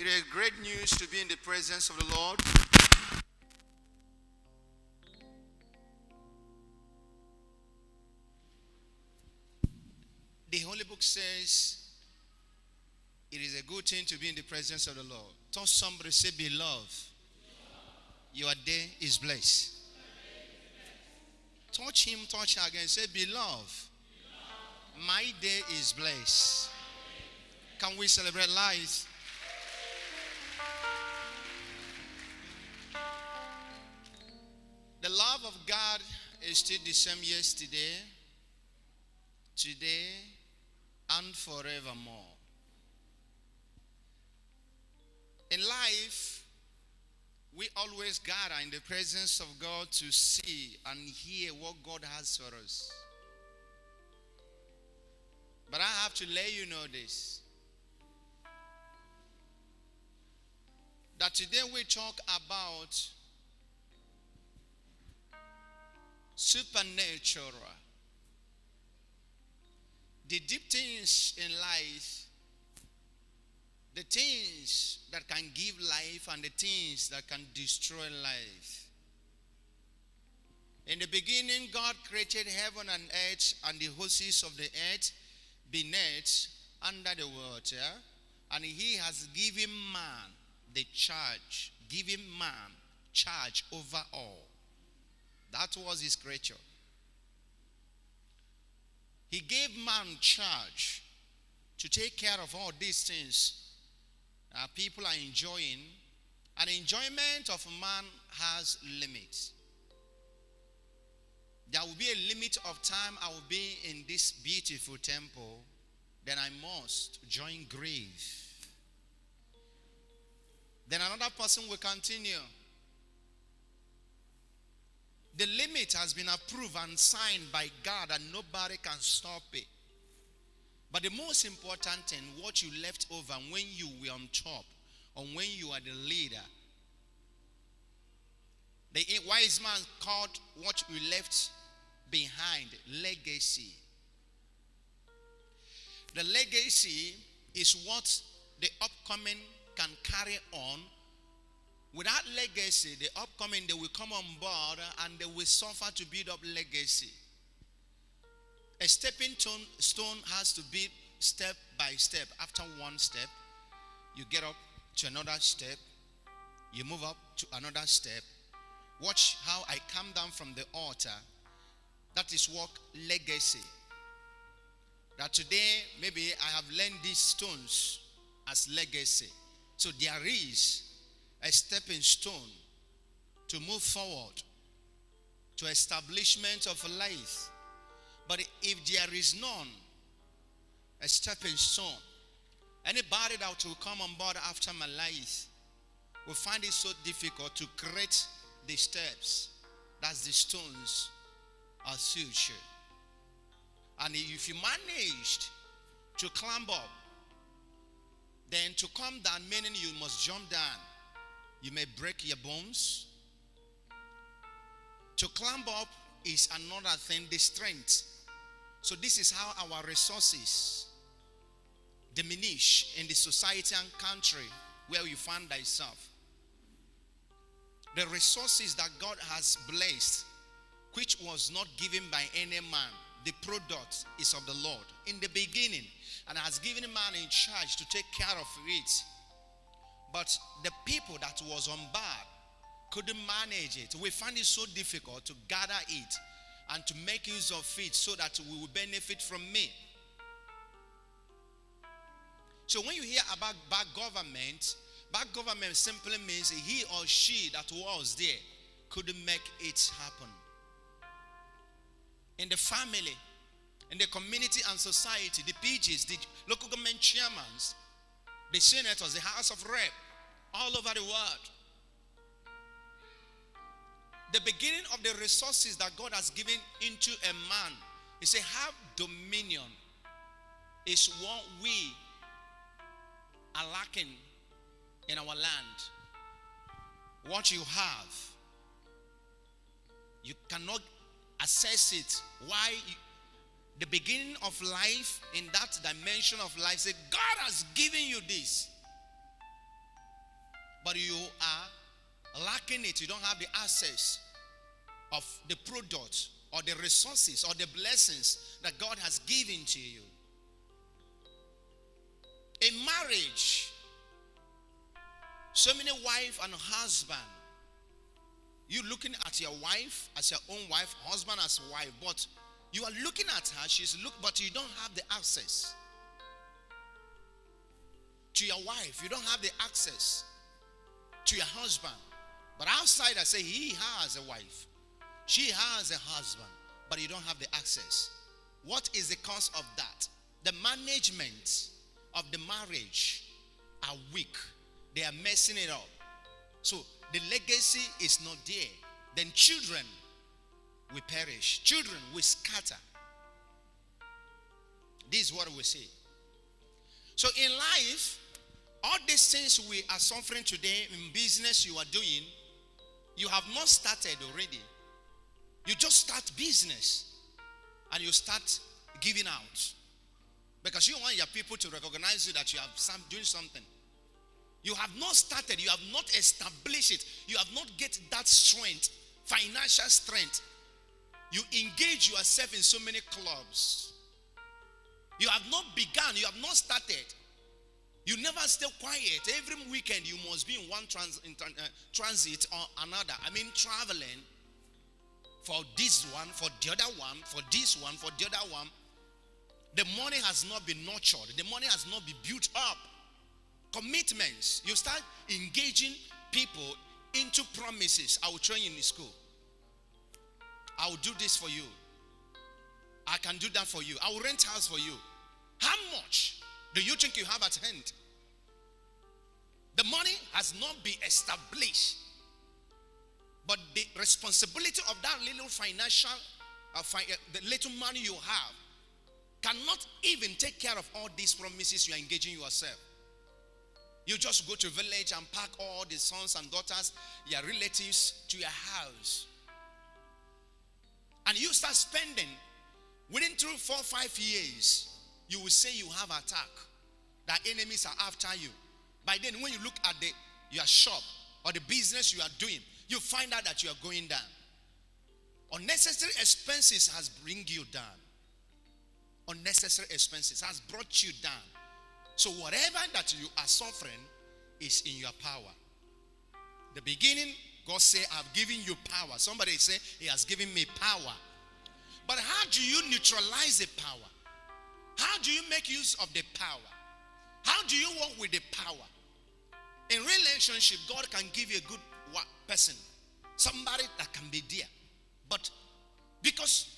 It is great news to be in the presence of the Lord. The Holy Book says it is a good thing to be in the presence of the Lord. Touch somebody, say, beloved, your day is blessed. Touch him, touch her again. Say, beloved, my day is blessed. Can we celebrate life? The love of God is still the same yesterday, today, and forevermore. In life, we always gather in the presence of God to see and hear what God has for us. But I have to let you know this, that today we talk about supernatural. The deep things in life, the things that can give life and the things that can destroy life. In the beginning, God created heaven and earth and the hosts of the earth beneath, under the water, and he has given man the charge, given man charge over all. That was his creature. He gave man charge to take care of all these things people are enjoying. An enjoyment of man has limits. There will be a limit of time I will be in this beautiful temple, then I must join grave. Then another person will continue. The limit has been approved and signed by God and nobody can stop it. But the most important thing, what you left over when you were on top or when you are the leader. The wise man called what we left behind legacy. The legacy is what the upcoming can carry on. Without legacy, the upcoming, they will come on board and they will suffer to build up legacy. A stepping stone has to be step by step. After one step, you get up to another step. You move up to another step. Watch how I come down from the altar. That is what legacy. That today, maybe I have learned these stones as legacy. So there is a stepping stone to move forward to establishment of life. But if there is none, a stepping stone, anybody that will come on board after my life will find it so difficult to create the steps. That's the stones of future. And if you managed to climb up, then to come down, meaning you must jump down. You may break your bones. To climb up is another thing, the strength. So this is how our resources diminish in the society and country where you find thyself. The resources that God has blessed, which was not given by any man, the product is of the Lord in the beginning, and has given man in charge to take care of it. But the people that was on board couldn't manage it. We find it so difficult to gather it and to make use of it so that we will benefit from it. So when you hear about bad government simply means he or she that was there couldn't make it happen. In the family, in the community and society, the PGs, the local government chairmen, the senators, the House of Rep, all over the world. The beginning of the resources that God has given into a man, he said, have dominion, is what we are lacking in our land. What you have, you cannot assess it. Why? The beginning of life, in that dimension of life, say, God has given you this. but you are lacking it. You don't have the access of the product or the resources or the blessings that God has given to you. In marriage, so many wife and husband, you looking at your wife as your own wife, husband as wife, but you are looking at her, but you don't have the access to your wife. You don't have the access to your husband. But outside, I say he has a wife, she has a husband, but you don't have the access. What is the cause of that? The management of the marriage are weak. They are messing it up. So the legacy is not there. Then children will perish. Children will scatter. This is what we say. So in life, all these things we are suffering today in business you are doing, you have not started already. You just start business and you start giving out. Because you want your people to recognize you that you are doing something. You have not started. You have not established it. You have not get that strength, financial strength. You engage yourself in so many clubs. You have not begun. You have not started. You never stay quiet. Every weekend you must be in one transit or another. I mean traveling for this one, for the other one, for this one, for the other one. The money has not been nurtured. The money has not been built up. Commitments. You start engaging people into promises. I will train you in the school. I will do this for you. I can do that for you. I will rent house for you. How much do you think you have at hand? The money has not been established. But the responsibility of that little financial, the little money you have, cannot even take care of all these promises you are engaging yourself. You just go to village and pack all the sons and daughters, your relatives, to your house. And you start spending. Within 3, 4, 5 years, you will say you have attack. That enemies are after you. By then, when you look at your shop or the business you are doing, you find out that you are going down. Unnecessary expenses has bring you down. Unnecessary expenses has brought you down. So whatever that you are suffering is in your power. The beginning, God said, I've given you power. Somebody say, He has given me power. But how do you neutralize the power? How do you make use of the power? How do you work with the power? In relationship, God can give you a good person. Somebody that can be there. But because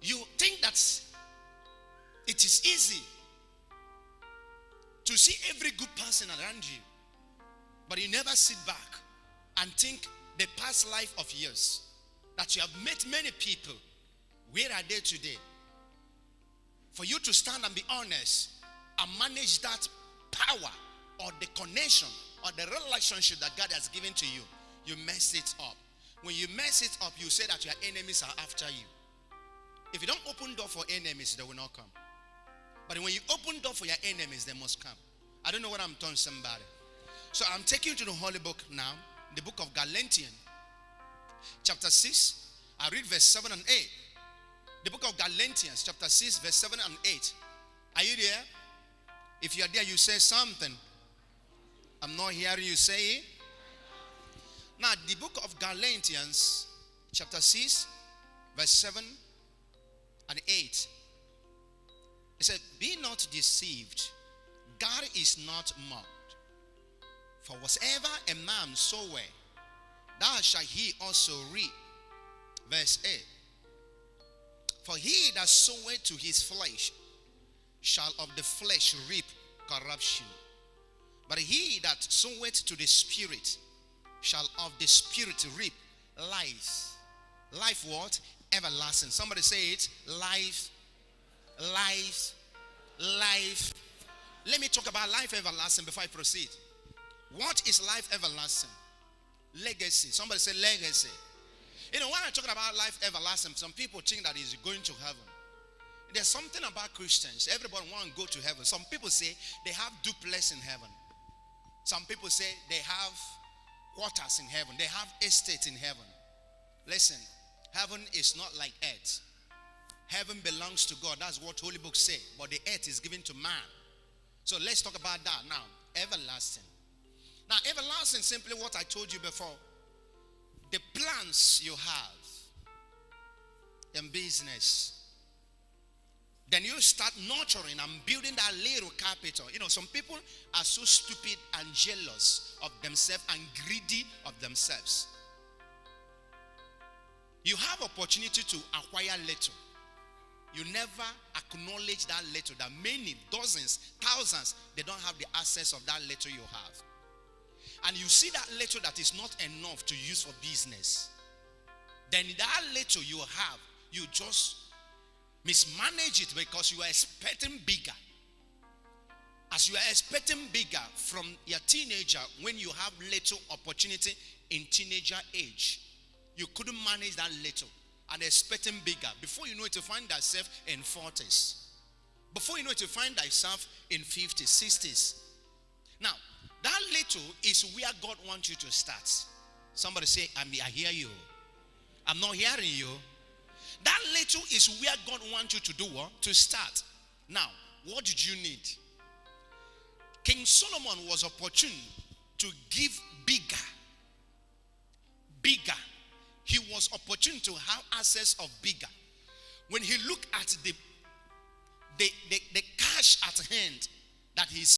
you think that it is easy to see every good person around you, but you never sit back and think the past life of yours, that you have met many people, where are they today? For you to stand and be honest and manage that power or the connection or the relationship that God has given to you, you mess it up. When you mess it up, you say that your enemies are after you. If you don't open door for enemies, they will not come. But when you open door for your enemies, they must come. I don't know what I'm telling somebody. So I'm taking you to the Holy Book now, the book of Galatians, chapter 6. I read verse 7 and 8. The book of Galatians, chapter 6, verse 7 and 8. Are you there? If you are there, you say something. I'm not hearing you say it. Now, the book of Galatians, chapter 6, verse 7 and 8. It said, be not deceived. God is not mocked. For whatsoever a man soweth, that shall he also reap. Verse 8. For he that soweth to his flesh shall of the flesh reap corruption. But he that soweth to the Spirit shall of the Spirit reap life. Life what? Everlasting. Somebody say it. Life. Life. Life. Let me talk about life everlasting before I proceed. What is life everlasting? Legacy. Somebody say legacy. You know, when I'm talking about life everlasting, some people think that he's going to heaven. There's something about Christians. Everybody wants to go to heaven. Some people say they have duplex in heaven. Some people say they have quarters in heaven. They have estates in heaven. Listen, heaven is not like earth. Heaven belongs to God. That's what Holy Book say. But the earth is given to man. So let's talk about that now. Everlasting. Now, everlasting, simply what I told you before. The plans you have in business. Then you start nurturing and building that little capital. You know, some people are so stupid and jealous of themselves and greedy of themselves. You have opportunity to acquire little. You never acknowledge that little. That many, dozens, thousands, they don't have the access of that little you have. And you see that little that is not enough to use for business. Then that little you have, you just mismanage it because you are expecting bigger. As you are expecting bigger from your teenager, when you have little opportunity in teenager age, you couldn't manage that little and expecting bigger. Before you know it, you find yourself in 40s. Before you know it, you find yourself in 50s, 60s. Now, that little is where God wants you to start. Somebody say, I hear you. I'm not hearing you. That little is where God wants you to do what? To start. Now, what did you need? King Solomon was opportune to give bigger. Bigger. He was opportune to have access of bigger. When he looked at the cash at hand that he's